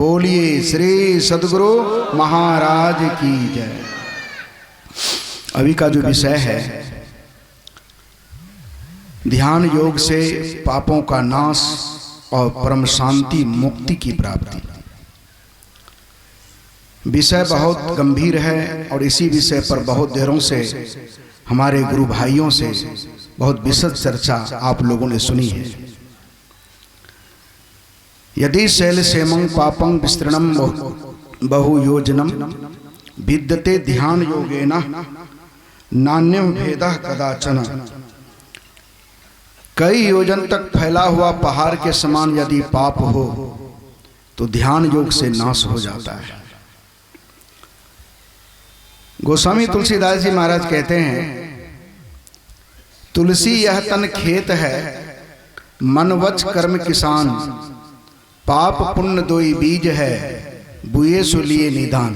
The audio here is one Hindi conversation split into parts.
बोलिए श्री सद्गुरु महाराज की जय। अभी का जो विषय है ध्यान योग से पापों का नाश और परम शांति मुक्ति की प्राप्ति। विषय बहुत गंभीर है और इसी विषय पर बहुत देरों से हमारे गुरु भाइयों से बहुत विशद चर्चा आप लोगों ने सुनी है। यदि शैलसेमं पापं विस्तृणं बहुयोजनम विद्यते ध्यान योगेन नान्यं भेदः कदाचन। कई योजन तक फैला हुआ पहाड़ के समान यदि पाप हो तो ध्यान योग से नाश हो जाता है। गोस्वामी तुलसीदास जी महाराज कहते हैं, तुलसी यह तन खेत है, मन वच कर्म किसान, पाप पुण्य दोई बीज है, बुए सो लिए निदान।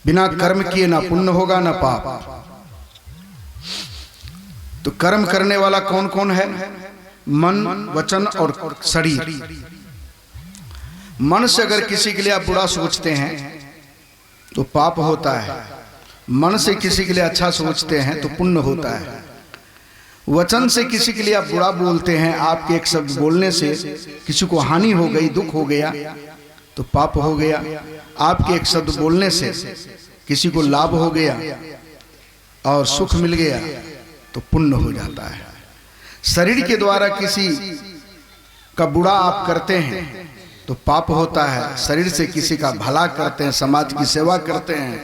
बिना कर्म किए ना पुण्य होगा ना पाप। तो कर्म करने वाला कौन कौन है? मन, वचन और शरीर। मन से अगर किसी के लिए आप बुरा सोचते हैं तो पाप होता है, मन से किसी के लिए अच्छा सोचते हैं तो पुण्य होता है। वचन से किसी के लिए आप बुरा बोलते हैं, आपके एक शब्द बोलने से किसी को हानि हो गई, दुख हो गया तो पाप हो गया। आपके एक शब्द बोलने से किसी को लाभ हो गया और सुख मिल गया तो पुण्य हो जाता है। शरीर के द्वारा किसी का बुरा आप करते हैं तो पाप होता है। शरीर से किसी का भला करते हैं, समाज की सेवा करते हैं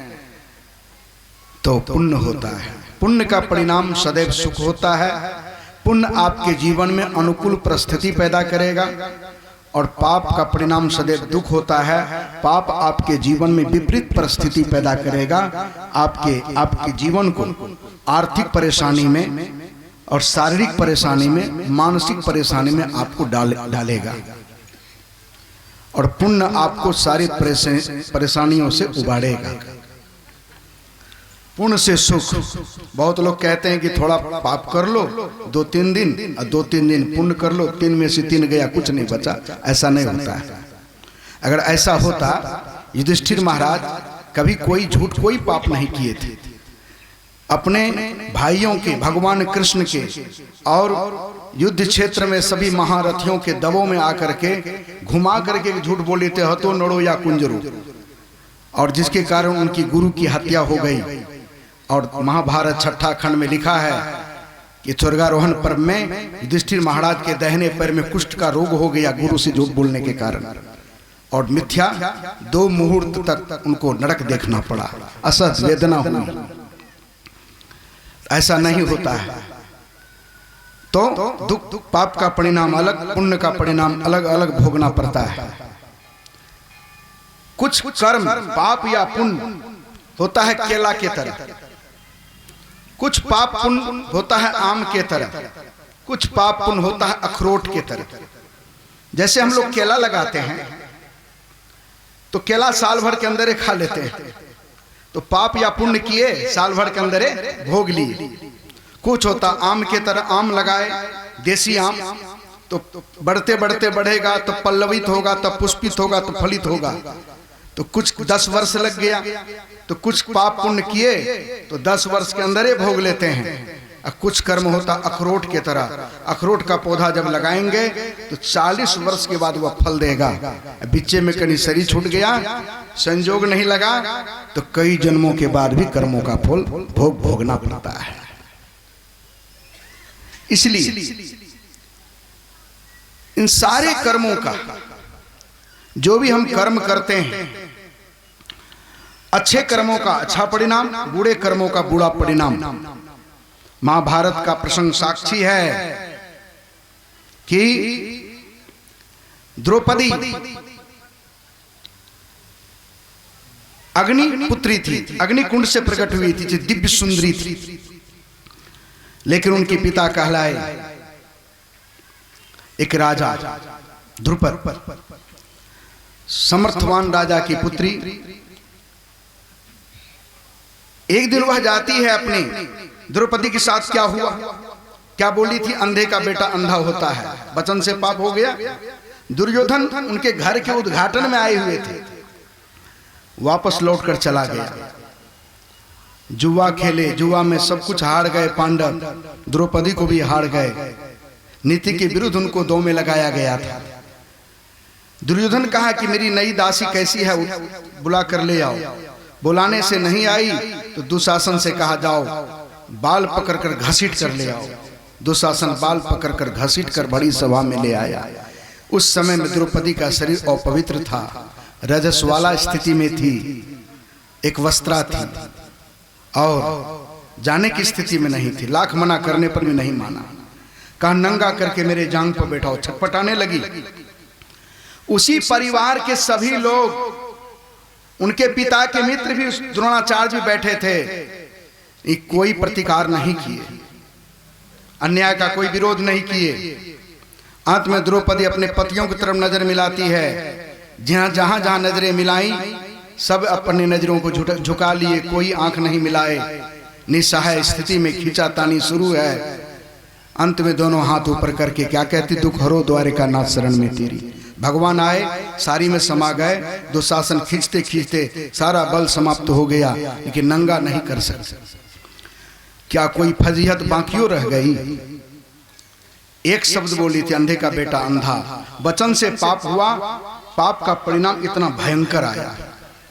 तो पुण्य होता है। पुण्य का परिणाम सदैव सुख होता है। पुण्य आपके जीवन में अनुकूल परिस्थिति पैदा करेगा और पाप का परिणाम सदैव दुख होता है। पाप आपके जीवन में विपरीत परिस्थिति पैदा करेगा, आपके जीवन को आर्थिक परेशानी में और शारीरिक परेशानी में, मानसिक परेशानी में आपको डालेगा और पुण्य आपको सारी परेशानियों से उबारेगा। पुण्य से सुख। बहुत लोग कहते हैं कि थोड़ा पाप कर लो 2-3 दिन और 2-3 दिन पुण्य कर लो, 3 में से 3 गया, कुछ नहीं बचा। ऐसा नहीं होता है। अगर ऐसा होता, युधिष्ठिर महाराज कभी कोई झूठ, कोई पाप नहीं किए थे। अपने भाइयों के, भगवान कृष्ण के और युद्ध क्षेत्र में सभी महारथियों के दबों में आकर के घुमा करके झूठ बोले थे, हतो नड़ो या कुंजरो, और जिसके कारण उनकी गुरु की हत्या हो गई। और महाभारत 6ठा खंड में लिखा है कि स्वर्गारोहण पर्व में युधिष्ठिर महाराज के दाहिने पैर में कुष्ठ का रोग हो गया गुरु से झूठ बोलने के कारण, और मिथ्या 2 मुहूर्त तक उनको नरक देखना पड़ा, असह्य वेदना हुई। ऐसा नहीं होता है। तो दुख, पाप का परिणाम अलग, पुण्य का परिणाम अलग अलग भोगना पड़ता है। कुछ कर्म पाप या पुण्य होता है केला के तरह, कुछ पाप पुण्य होता है आम के तरह, कुछ पाप पुण्य होता है अखरोट के तरह। जैसे हम लोग केला लगाते हैं तो केला साल भर के अंदर खा लेते हैं, तो पाप या पुण्य किए, साल भर के अंदर भोग लिए। कुछ होता आम के तरह, आम लगाए, देसी आम, तो बढ़ते बढ़ते बढ़ेगा, तो पल्लवित होगा, तब पुष्पित होगा, तो फलित होगा। तो कुछ 10 वर्ष लग गया, तो कुछ पाप पुण्य किए तो 10 वर्ष के अंदर ही भोग लेते हैं। और कुछ कर्म होता अखरोट के तरह। अखरोट का पौधा जब लगाएंगे तो 40 वर्ष के बाद वह फल देगा। बीचे में कहीं शरीर छूट गया, संयोग नहीं लगा, तो कई जन्मों के बाद भी कर्मों का फल भोगना पड़ता है। इसलिए इन सारे कर्मों का, जो भी हम कर्म करते हैं, अच्छे कर्मों का अच्छा परिणाम, बुरे कर्मों का बुरा परिणाम। महाभारत का प्रसंग साक्षी है कि द्रौपदी अग्नि पुत्री थी, अग्निकुंड से प्रकट हुई थी, दिव्य सुंदरी थी, लेकिन उनके पिता कहलाए एक राजा द्रुपद, समर्थवान राजा की पुत्री। एक दिन वह जाती है अपनी द्रौपदी के साथ। क्या हुआ, क्या बोली थी? अंधे का बेटा अंधा होता है, वचन से पाप हो गया। दुर्योधन उनके घर के उद्घाटन में आए हुए थे, वापस लौटकर चला गया। जुआ खेले, जुआ में सब कुछ हार गए पांडव, द्रौपदी को भी हार गए। नीति के विरुद्ध उनको दो में लगाया गया था। दुर्योधन कहा कि मेरी नई दासी कैसी है, बुला कर ले आओ। बुलाने से नहीं आई तो दुशासन से कहा जाओ बाल पकड़कर घसीट कर ले आओ। दुशासन बाल पकड़कर घसीट कर बड़ी सभा में ले आया। उस समय में द्रौपदी का शरीर अपवित्र था, रजस्वाला स्थिति में थी, एक वस्त्रा थी और जाने की स्थिति में नहीं थी। लाख मना करने पर भी नहीं माना। कहा नंगा करके मेरे जांग पर बैठाओ। छटपटाने लगी। उसी परिवार के सभी लोग, उनके पिता के मित्र भी, द्रोणाचार्य भी बैठे थे। कोई प्रतिकार नहीं किए, अन्याय का कोई विरोध नहीं किए। अंत में द्रौपदी अपने पतियों की तरफ नजर मिलाती है। जहां जहां नजरें मिलाई सब अपनी नजरों को झुका लिए, कोई आंख नहीं मिलाए। निसहाय स्थिति में खींचातानी शुरू है। अंत में दोनों हाथ ऊपर करके क्या कहती, दुख हरो द्वारिका नाथ शरण में तेरी। भगवान आए, सारी में समा गए। दुशासन खींचते खींचते सारा बल समाप्त हो गया, लेकिन नंगा नहीं कर सकते। क्या कोई फजीहत बाकियों रह गई? एक शब्द बोली थी, अंधे का बेटा अंधा। वचन से पाप हुआ, पाप का परिणाम इतना भयंकर आया।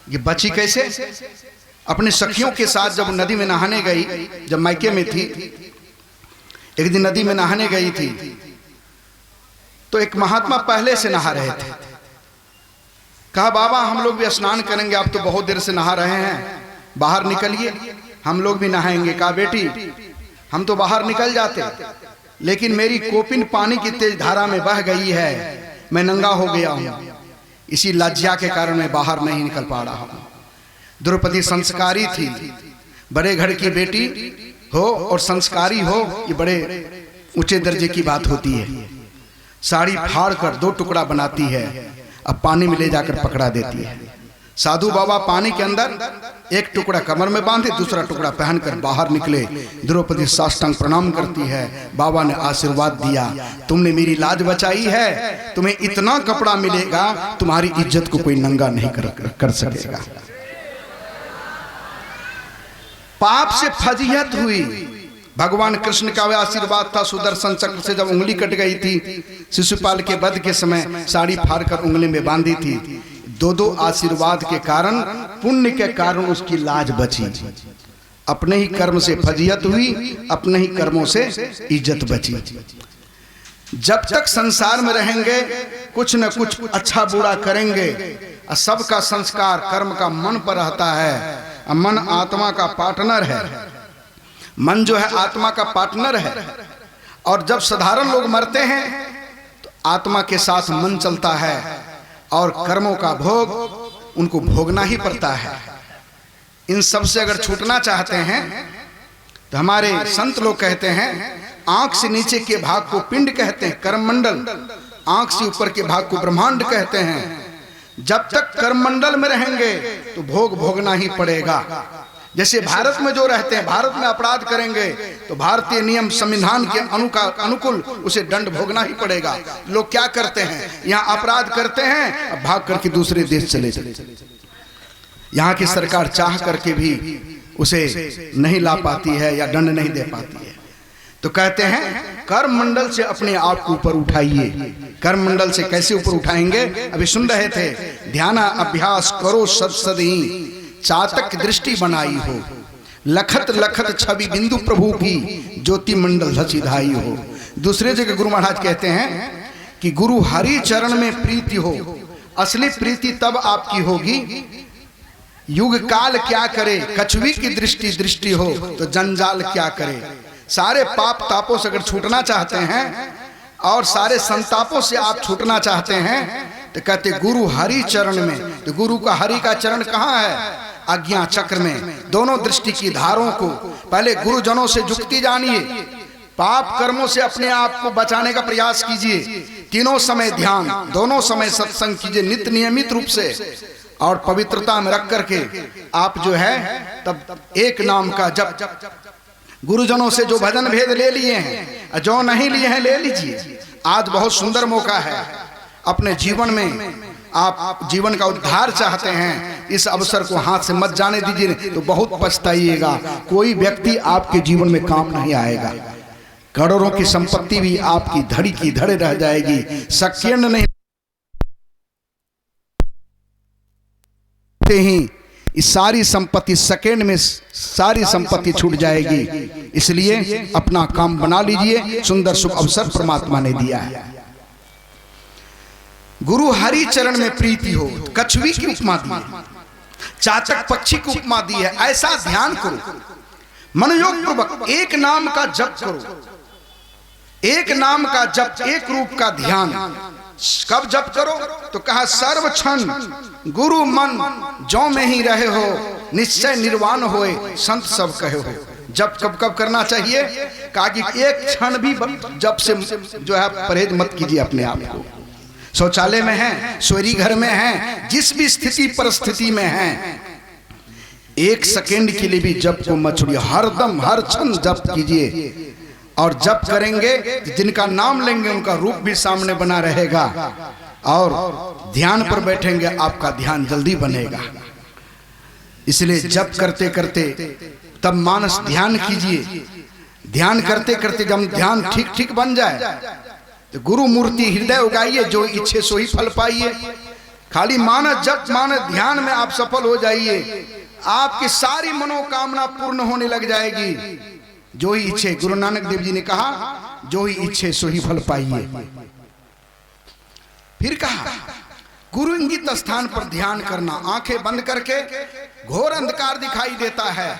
ये बची कैसे? अपने सखियों के साथ जब नदी में नहाने गई, जब मायके में थी, एक दिन नदी में नहाने गई थी तो एक महात्मा पहले से नहा रहे थे। कहा बाबा हम लोग भी स्नान करेंगे, आप तो बहुत देर से नहा रहे हैं, बाहर निकलिए, हम लोग भी नहाएंगे। कहा बेटी हम तो बाहर निकल जाते, लेकिन मेरी कोपिन पानी की तेज धारा में बह गई है, मैं नंगा हो गया हूं। इसी लज्जा के कारण मैं बाहर नहीं निकल पा रहा हूं। द्रौपदी संस्कारी थी, बड़े घर की बेटी हो और संस्कारी हो, ये बड़े ऊंचे दर्जे की बात होती है। साड़ी फाड़ कर दो टुकड़ा बनाती है, अब पानी में ले जाकर पकड़ा देती है। साधु बाबा पानी के अंदर एक टुकड़ा कमर में बांधे, दूसरा टुकड़ा पहनकर बाहर निकले। द्रौपदी साष्टांग प्रणाम करती है। बाबा ने आशीर्वाद दिया, तुमने मेरी लाज बचाई है, तुम्हें इतना कपड़ा मिलेगा, तुम्हारी इज्जत को कोई नंगा नहीं कर सकेगा। पाप से फजीहत हुई। भगवान कृष्ण का वह आशीर्वाद था, सुदर्शन चक्र से जब उंगली कट गई थी, शिशुपाल के वध के समय साड़ी फाड़कर उंगली में बांधी थी। दो आशीर्वाद के कारण, पुण्य के कारण उसकी लाज बची। अपने ही कर्म से फजीहत हुई, अपने ही कर्मों से इज्जत बची। जब तक संसार में रहेंगे कुछ न कुछ अच्छा बुरा करेंगे। सबका संस्कार कर्म का मन पर रहता है। मन आत्मा का पार्टनर है। मन जो है आत्मा का पार्टनर है। और जब साधारण लोग मरते हैं तो आत्मा के साथ मन चलता है और कर्मों का भोग उनको भोगना ही पड़ता है। इन सब से अगर छूटना चाहते हैं तो हमारे संत लोग कहते हैं, आंख से नीचे के भाग को पिंड कहते हैं, कर्ममंडल। आंख से ऊपर के भाग को ब्रह्मांड कहते हैं। जब तक कर्ममंडल में रहेंगे तो भोग भोगना ही पड़ेगा। जैसे भारत में जो रहते हैं, भारत में अपराध करेंगे तो भारतीय नियम संविधान के अनुकूल उसे दंड भोगना ही पड़ेगा। लोग क्या करते हैं, यहाँ अपराध करते हैं, अब भाग करके दूसरे देश चले जाते। यहाँ की सरकार चाह करके भी उसे नहीं ला पाती है या दंड नहीं दे पाती है। तो कहते हैं कर्म मंडल से अपने आप को ऊपर उठाइए। कर्म मंडल से कैसे ऊपर उठाएंगे? अभी सुन रहे थे, ध्यान अभ्यास करो सदसदी, चातक दृष्टि बनाई हो, लखत लखत छवि बिंदु प्रभु की, ज्योति मंडल धसिधाई हो। दूसरे जगह गुरु महाराज कहते हैं कि गुरु हरि चरण में प्रीति हो, असली प्रीति तब आपकी होगी, युग काल क्या करे, कछुवी की दृष्टि हो तो जंजाल क्या करे। सारे पाप तापों से अगर छूटना चाहते हैं और सारे संतापों से आप छूटना चाहते हैं तो कहते गुरु हरि चरण में। तो गुरु का हरि का चरण कहाँ है? आज्ञा चक्र में। दोनों दृष्टि की धारों को पहले गुरुजनों से जुक्ति जानिए, पाप कर्मों से अपने आप को बचाने का प्रयास कीजिए। तीनों समय ध्यान, दोनों समय सत्संग कीजिए नित्य नियमित रूप से, और पवित्रता में रख करके आप जो है तब एक नाम का जप। गुरुजनों से जो भजन भेद ले लिए हैं, जो नहीं लिए हैं ले लीजिए। आज बहुत सुंदर मौका है, अपने जीवन में आप जीवन का उद्धार चाहते हैं, इस अवसर को हाथ से मत जाने दीजिए, तो बहुत पछताइएगा। कोई व्यक्ति आपके जीवन में काम नहीं आएगा। करोड़ों की संपत्ति भी आपकी धड़ी की धड़े रह जाएगी, सेकंड नहीं ही इस सारी संपत्ति सेकंड में सारी संपत्ति छूट जाएगी। इसलिए अपना काम बना लीजिए। सुंदर शुभ अवसर परमात्मा ने दिया है। गुरु हरि चरण में प्रीति हो, कछुई की उपमा दी है, चातक पक्षी की उपमा दी है। ऐसा ध्यान करो, मनोयोग पूर्वक एक नाम का जप करो, एक नाम का जप, एक रूप का ध्यान। कब जप करो? तो कहा सर्व क्षण गुरु मन जो में ही रहे हो, निश्चय निर्वाण होए संत सब कहे हो। जप कब कब करना चाहिए? कहा कि एक क्षण भी जप से जो है परहेज मत कीजिए अपने आप को। शौचालय में हैं, सोरी घर में हैं, जिस भी स्थिति परिस्थिति में हैं, एक सेकंड के लिए भी जप को मत छोड़िए। हरदम हर क्षण जप कीजिए। और जप करेंगे जिनका नाम लेंगे उनका रूप भी सामने बना रहेगा, और ध्यान पर बैठेंगे आपका ध्यान जल्दी बनेगा। इसलिए जप करते करते तब मानस ध्यान कीजिए। ध्यान करते करते जब ध्यान ठीक ठीक बन जाए तो गुरु मूर्ति हृदय उगाइए, जो इच्छे सो ही फल पाइए। खाली मानस जप मानस ध्यान में आप सफल हो जाइए, आपकी सारी मनोकामना पूर्ण होने लग जाएगी। जो ही इच्छे, गुरु नानक देव जी ने कहा, जो ही इच्छे सो ही फल पाइए। फिर कहा गुरु इंगित स्थान पर ध्यान करना, आंखें बंद करके घोर अंधकार दिखाई देता है।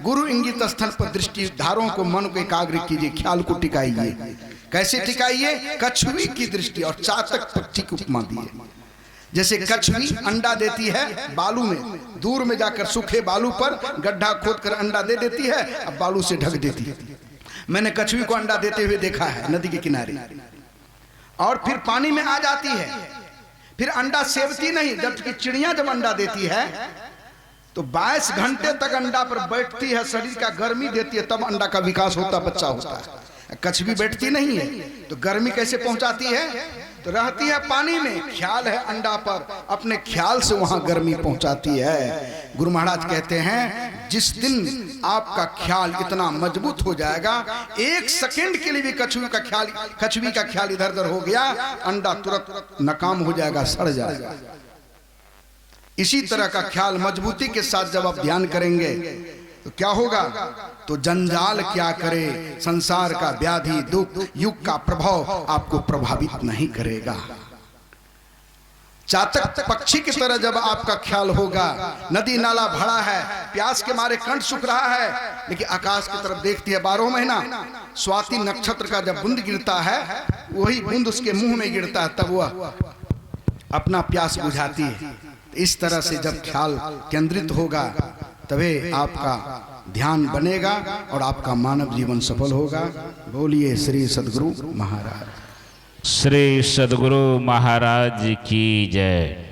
गुरु इंगित स्थल पर दृष्टि धारों को, मन को एकाग्र कीजिए, ख्याल को टिकाइए। कैसे टिकाइए? कछुई की दृष्टि और चातक पक्षी की उपमा दी है। जैसे कछुई अंडा देती है बालू में, दूर में जाकर सूखे बालू पर गड्ढा खोदकर अंडा दे देती है, अब बालू से ढक देती है। मैंने कछुई को अंडा देते हुए देखा है नदी के किनारे। और फिर पानी में आ जाती है, फिर अंडा सेवती नहीं। जबकि चिड़िया जब अंडा देती है तो 22 घंटे तक अंडा पर बैठती है, शरीर का गर्मी देती है, तब अंडा का विकास होता, बच्चा होता है। कछुई बैठती नहीं है, तो गर्मी कैसे पहुंचाती है? तो रहती है पानी में, ख्याल है अंडा पर, अपने ख्याल से वहां गर्मी पहुंचाती है। गुरु महाराज कहते हैं जिस दिन आपका ख्याल इतना मजबूत हो जाएगा, एक सेकंड के लिए भी कछुई का ख्याल इधर उधर हो गया, अंडा तुरंत नाकाम हो जाएगा, सड़ जाएगा। इसी तरह का ख्याल मजबूती के साथ जब आप ध्यान करेंगे तो क्या होगा? तो जंजाल क्या करे, संसार का व्याधि दुख युग का प्रभाव आपको प्रभावित नहीं करेगा। चातक पक्षी की तरह जब आपका ख्याल होगा, नदी नाला भरा है, प्यास के मारे कंठ सूख रहा है, लेकिन आकाश की तरफ देखती है 12 महीना। स्वाति नक्षत्र का जब बूंद गिरता है, वही बूंद उसके मुंह में गिरता है, तब वह अपना प्यास बुझाती है। इस तरह से जब ख्याल केंद्रित होगा तभी आपका ध्यान बनेगा और आपका मानव जीवन सफल होगा। बोलिए श्री सद्गुरु महाराज। श्री सद्गुरु महाराज की जय।